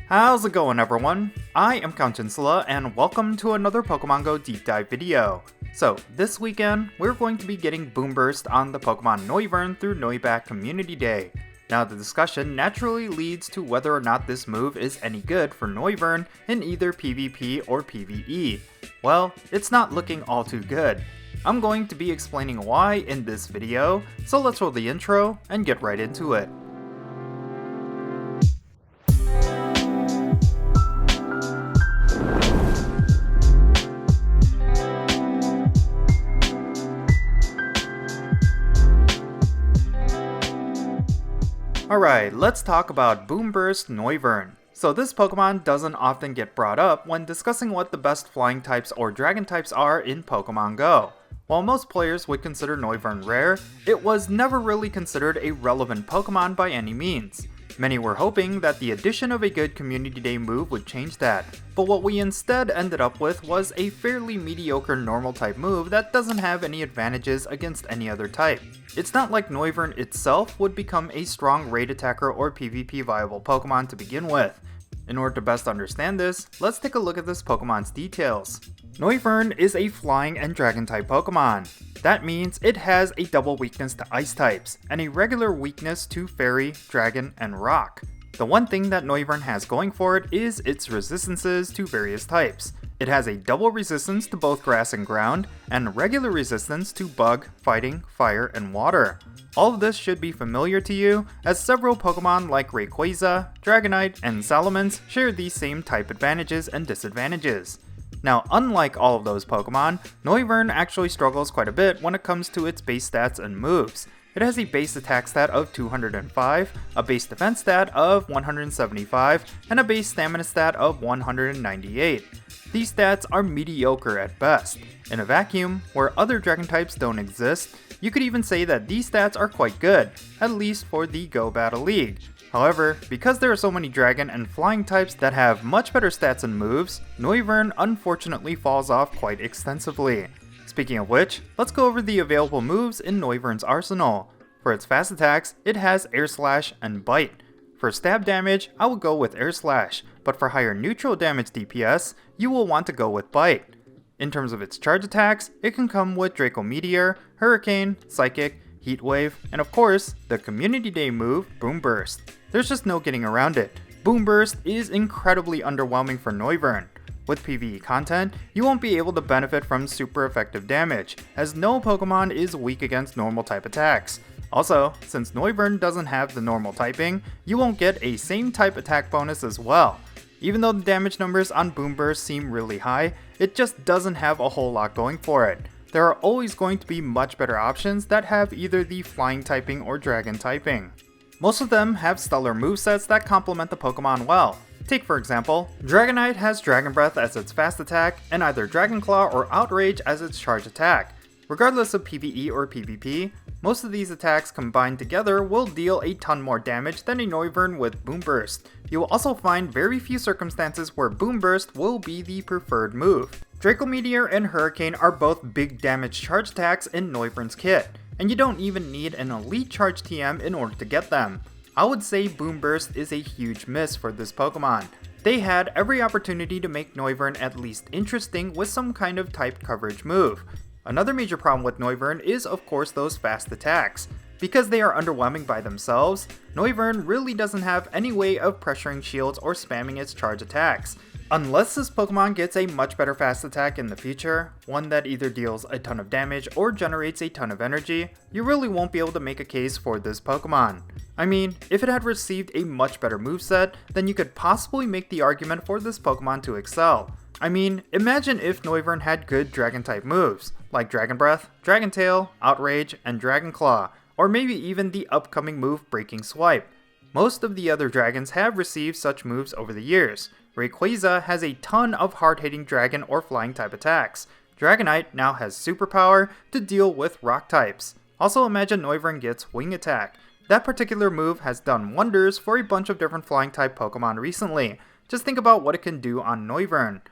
How's it going, everyone? I am Jinsula, and welcome to another Pokemon Go deep dive video. So, this weekend, we're going to be getting Boomburst on the Pokemon Noivern through Noibat Community Day. Now, the discussion naturally leads to whether or not this move is any good for Noivern in either PvP or PvE. Well, it's not looking all too good. I'm going to be explaining why in this video, so let's roll the intro and get right into it. Alright, let's talk about Boomburst Noivern. So this Pokemon doesn't often get brought up when discussing what the best flying types or dragon types are in Pokemon Go. While most players would consider Noivern rare, it was never really considered a relevant Pokemon by any means. Many were hoping that the addition of a good Community Day move would change that, but what we instead ended up with was a fairly mediocre normal type move that doesn't have any advantages against any other type. It's not like Noivern itself would become a strong raid attacker or PvP viable Pokemon to begin with. In order to best understand this, let's take a look at this Pokemon's details. Noivern is a flying and dragon type Pokemon. That means it has a double weakness to ice types, and a regular weakness to fairy, dragon, and rock. The one thing that Noivern has going for it is its resistances to various types. It has a double resistance to both grass and ground, and regular resistance to bug, fighting, fire, and water. All of this should be familiar to you, as several Pokemon like Rayquaza, Dragonite, and Salamence share these same type advantages and disadvantages. Now, unlike all of those Pokemon, Noivern actually struggles quite a bit when it comes to its base stats and moves. It has a base attack stat of 205, a base defense stat of 175, and a base stamina stat of 198. These stats are mediocre at best. In a vacuum, where other dragon types don't exist, you could even say that these stats are quite good, at least for the Go Battle League. However, because there are so many dragon and flying types that have much better stats and moves, Noivern unfortunately falls off quite extensively. Speaking of which, let's go over the available moves in Noivern's arsenal. For its fast attacks, it has Air Slash and Bite. For stab damage, I will go with Air Slash, but for higher neutral damage DPS, you will want to go with Bite. In terms of its charge attacks, it can come with Draco Meteor, Hurricane, Psychic, Heat Wave, and of course, the Community Day move, Boomburst. There's just no getting around it. Boomburst is incredibly underwhelming for Noivern. With PvE content, you won't be able to benefit from super effective damage, as no Pokemon is weak against normal type attacks. Also, since Noivern doesn't have the normal typing, you won't get a same type attack bonus as well. Even though the damage numbers on Boomburst seem really high, it just doesn't have a whole lot going for it. There are always going to be much better options that have either the flying typing or dragon typing. Most of them have stellar movesets that complement the Pokemon well. Take for example, Dragonite has Dragon Breath as its fast attack, and either Dragon Claw or Outrage as its charge attack. Regardless of PvE or PvP, most of these attacks combined together will deal a ton more damage than a Noivern with Boomburst. You will also find very few circumstances where Boomburst will be the preferred move. Draco Meteor and Hurricane are both big damage charge attacks in Noivern's kit, and you don't even need an elite charge TM in order to get them. I would say Boomburst is a huge miss for this Pokemon. They had every opportunity to make Noivern at least interesting with some kind of type coverage move. Another major problem with Noivern is of course those fast attacks. Because they are underwhelming by themselves, Noivern really doesn't have any way of pressuring shields or spamming its charge attacks. Unless this Pokemon gets a much better fast attack in the future, one that either deals a ton of damage or generates a ton of energy, you really won't be able to make a case for this Pokemon. I mean, if it had received a much better moveset, then you could possibly make the argument for this Pokemon to excel. I mean, imagine if Noivern had good dragon type moves, like Dragon Breath, Dragon Tail, Outrage, and Dragon Claw, or maybe even the upcoming move Breaking Swipe. Most of the other dragons have received such moves over the years. Rayquaza has a ton of hard-hitting dragon or flying type attacks. Dragonite now has superpower to deal with rock types. Also imagine Noivern gets Wing Attack. That particular move has done wonders for a bunch of different flying type Pokemon recently. Just think about what it can do on Noivern.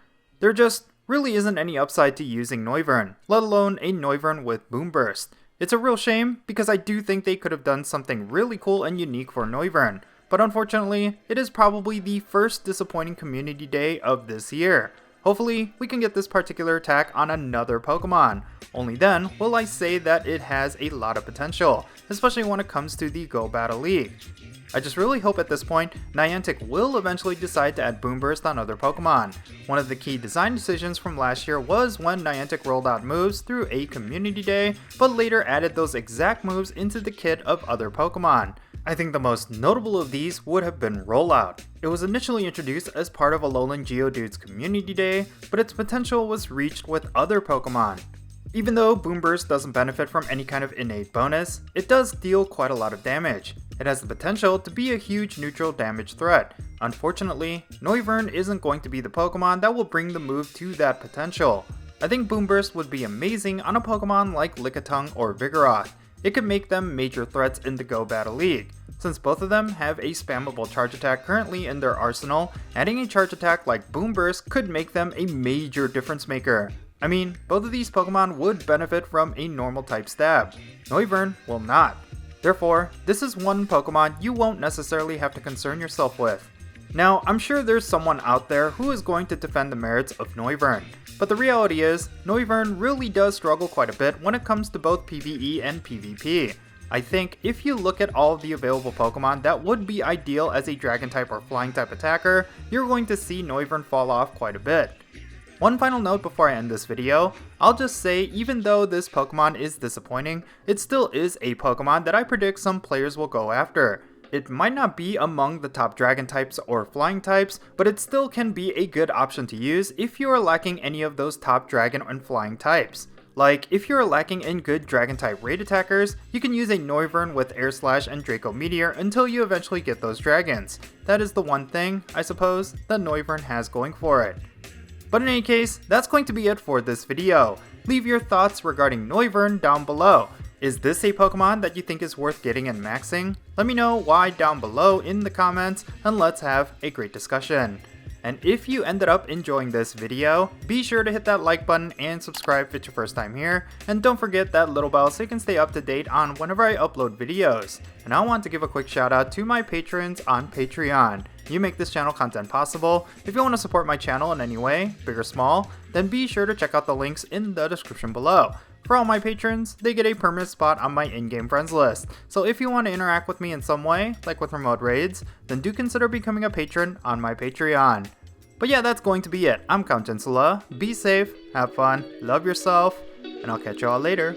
There just really isn't any upside to using Noivern, let alone a Noivern with Boomburst. It's a real shame because I do think they could have done something really cool and unique for Noivern, but unfortunately, it is probably the first disappointing community day of this year. Hopefully, we can get this particular attack on another Pokemon. Only then will I say that it has a lot of potential, especially when it comes to the Go Battle League. I just really hope at this point, Niantic will eventually decide to add Boomburst on other Pokemon. One of the key design decisions from last year was when Niantic rolled out moves through a community day, but later added those exact moves into the kit of other Pokemon. I think the most notable of these would have been Rollout. It was initially introduced as part of Alolan Geodude's community day, but its potential was reached with other Pokemon. Even though Boomburst doesn't benefit from any kind of innate bonus, it does deal quite a lot of damage. It has the potential to be a huge neutral damage threat. Unfortunately, Noivern isn't going to be the Pokemon that will bring the move to that potential. I think Boomburst would be amazing on a Pokemon like Lickitung or Vigoroth. It could make them major threats in the Go Battle League. Since both of them have a spammable charge attack currently in their arsenal, adding a charge attack like Boomburst could make them a major difference maker. I mean, both of these Pokemon would benefit from a normal type stab. Noivern will not. Therefore, this is one Pokemon you won't necessarily have to concern yourself with. Now, I'm sure there's someone out there who is going to defend the merits of Noivern, but the reality is, Noivern really does struggle quite a bit when it comes to both PvE and PvP. I think if you look at all of the available Pokemon that would be ideal as a Dragon type or Flying type attacker, you're going to see Noivern fall off quite a bit. One final note before I end this video, I'll just say even though this Pokemon is disappointing, it still is a Pokemon that I predict some players will go after. It might not be among the top Dragon types or Flying types, but it still can be a good option to use if you are lacking any of those top Dragon and Flying types. Like, if you're lacking in good Dragon type raid attackers, you can use a Noivern with Air Slash and Draco Meteor until you eventually get those dragons. That is the one thing, I suppose, that Noivern has going for it. But in any case, that's going to be it for this video. Leave your thoughts regarding Noivern down below. Is this a Pokemon that you think is worth getting and maxing? Let me know why down below in the comments, and let's have a great discussion. And if you ended up enjoying this video, be sure to hit that like button and subscribe if it's your first time here, and don't forget that little bell so you can stay up to date on whenever I upload videos. And I want to give a quick shout out to my patrons on Patreon. You make this channel content possible. If you want to support my channel in any way, big or small, then be sure to check out the links in the description below. For all my patrons, they get a permanent spot on my in-game friends list. So if you want to interact with me in some way, like with remote raids, then do consider becoming a patron on my Patreon. But yeah, that's going to be it. I'm Jinsula. Be safe, have fun, love yourself, and I'll catch you all later.